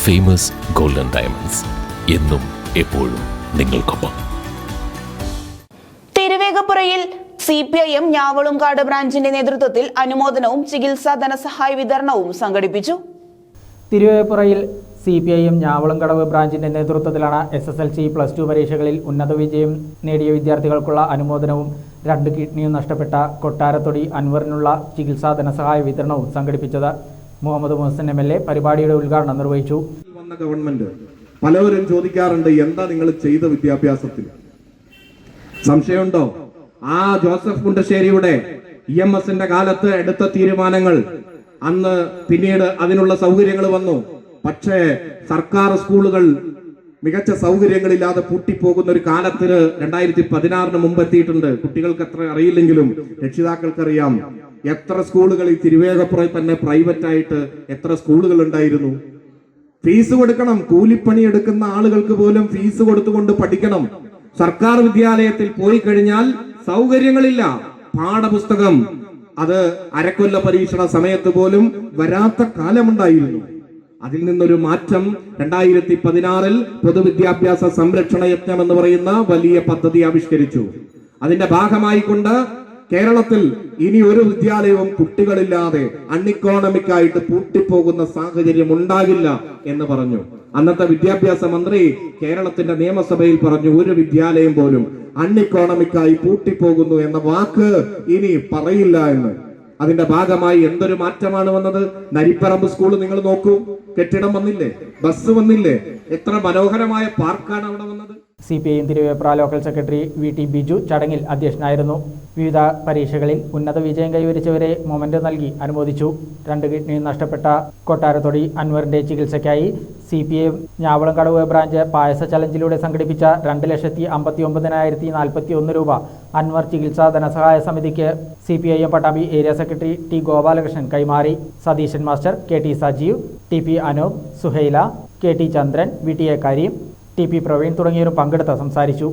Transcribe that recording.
Famous golden diamonds എന്നും എപ്പോഴും നിങ്ങൾക്കൊപ്പം. തിരുവേഗപ്പുറയിൽ CPIM ഞാവളുംകാട് ബ്രാഞ്ചിന്റെ നേതൃത്വത്തിൽ അനുമോദനവും ചികിത്സാ ധനസഹായ വിതരണവും സംഘടിപ്പിച്ചു. തിരുവേഗപ്പുറയിൽ CPIM ഞാവളുംകടവ് ബ്രാഞ്ചിന്റെ നേതൃത്വത്തിലാണ് SSLC+2 പരീക്ഷകളിൽ ഉന്നത വിജയം നേടിയ വിദ്യാർത്ഥികൾക്കുള്ള അനുമോദനവും 2 കിഡ്നിയും നഷ്ടപ്പെട്ട കൊട്ടാരത്തൊടി അൻവറിനുള്ള ചികിത്സാ ധനസഹായ വിതരണവും സംഘടിപ്പിച്ചത്. മുഹമ്മദ് മുഹസിൻ MLA പരിപാടിയുടെ ഉദ്ഘാടനം നിർവഹിച്ചു. ഗവൺമെന്റ് പലവരും ചോദിക്കാറുണ്ട്, എന്താ നിങ്ങൾ ചെയ്ത വിദ്യാഭ്യാസത്തിൽ? സംശയമുണ്ടോ? ആ ജോസഫ് മുണ്ടശ്ശേരിയുടെ EMSന്റെ കാലത്ത് എടുത്ത തീരുമാനങ്ങൾ അന്ന് പിന്നീട് അതിനുള്ള സൗകര്യങ്ങൾ വന്നു. പക്ഷേ സർക്കാർ സ്കൂളുകൾ മികച്ച സൗകര്യങ്ങളില്ലാതെ പൂട്ടിപ്പോകുന്ന ഒരു കാലത്തിന് 2016 മുമ്പ് എത്തിയിട്ടുണ്ട്. കുട്ടികൾക്ക് എത്ര അറിയില്ലെങ്കിലും രക്ഷിതാക്കൾക്കറിയാം എത്ര സ്കൂളുകൾ ഈ തിരുവേഗപ്പുറയിൽ തന്നെ പ്രൈവറ്റ് ആയിട്ട് എത്ര സ്കൂളുകൾ ഉണ്ടായിരുന്നു. ഫീസ് കൊടുക്കണം. കൂലിപ്പണി എടുക്കുന്ന ആളുകൾക്ക് പോലും ഫീസ് കൊടുത്തുകൊണ്ട് പഠിക്കണം. സർക്കാർ വിദ്യാലയത്തിൽ പോയി കഴിഞ്ഞാൽ സൗകര്യങ്ങളില്ല. പാഠപുസ്തകം അത് അരക്കൊല്ല പരീക്ഷണ സമയത്ത് പോലും വരാത്ത കാലമുണ്ടായിരുന്നു. അതിൽ നിന്നൊരു മാറ്റം 2016 പൊതുവിദ്യാഭ്യാസ സംരക്ഷണ യജ്ഞം എന്ന് പറയുന്ന വലിയ പദ്ധതി ആവിഷ്കരിച്ചു. അതിന്റെ ഭാഗമായി കൊണ്ട് കേരളത്തിൽ ഇനി ഒരു വിദ്യാലയവും കുട്ടികളില്ലാതെ അൺഇക്കോണമിക് ആയിട്ട് പൂട്ടിപ്പോകുന്ന സാഹചര്യം ഉണ്ടാകില്ല എന്ന് പറഞ്ഞു. അന്നത്തെ വിദ്യാഭ്യാസ മന്ത്രി കേരളത്തിന്റെ നിയമസഭയിൽ പറഞ്ഞു, ഒരു വിദ്യാലയം പോലും അൺഇക്കോണമിക് ആയി പൂട്ടിപ്പോകുന്നു എന്ന വാക്ക് ഇനി പറയില്ല എന്ന്. അതിന്റെ ഭാഗമായി എന്തൊരു മാറ്റമാണ് വന്നത്. നരിപ്പറമ്പ് സ്കൂൾ നിങ്ങൾ നോക്കൂ, കെട്ടിടം വന്നില്ലേ, ബസ് വന്നില്ലേ, എത്ര മനോഹരമായ പാർക്കാണ് അവിടെ വന്നത്. CPIM Thiruvepra local secretary VT Biju ചടങ്ങിൽ അധ്യക്ഷനായിരുന്നു. വിവിധ പരീക്ഷകളിൽ ഉന്നത വിജയം കൈവരിച്ചവരെ മൊമെന്റ് നൽകി അനുമോദിച്ചു. 2 കിഡ്നി നഷ്ടപ്പെട്ട കൊട്ടാരത്തൊടി അൻവറിന്റെ ചികിത്സയ്ക്കായി CPIM ഞാവളുംകടവ് ബ്രാഞ്ച് പായസ ചലഞ്ചിലൂടെ സംഘടിപ്പിച്ച 2,59,041 രൂപ അൻവർ ചികിത്സാ ധനസഹായ സമിതിക്ക് CPIM Pattambi area secretary T Gopalakrishnan കൈമാറി. Satheesan master, KT Sajeev, TP Anoop, Suhaila, KT Chandran, VTA Kareem, TP Praveen തുടങ്ങിയവരും പങ്കെടുത്ത് സംസാരിച്ചു.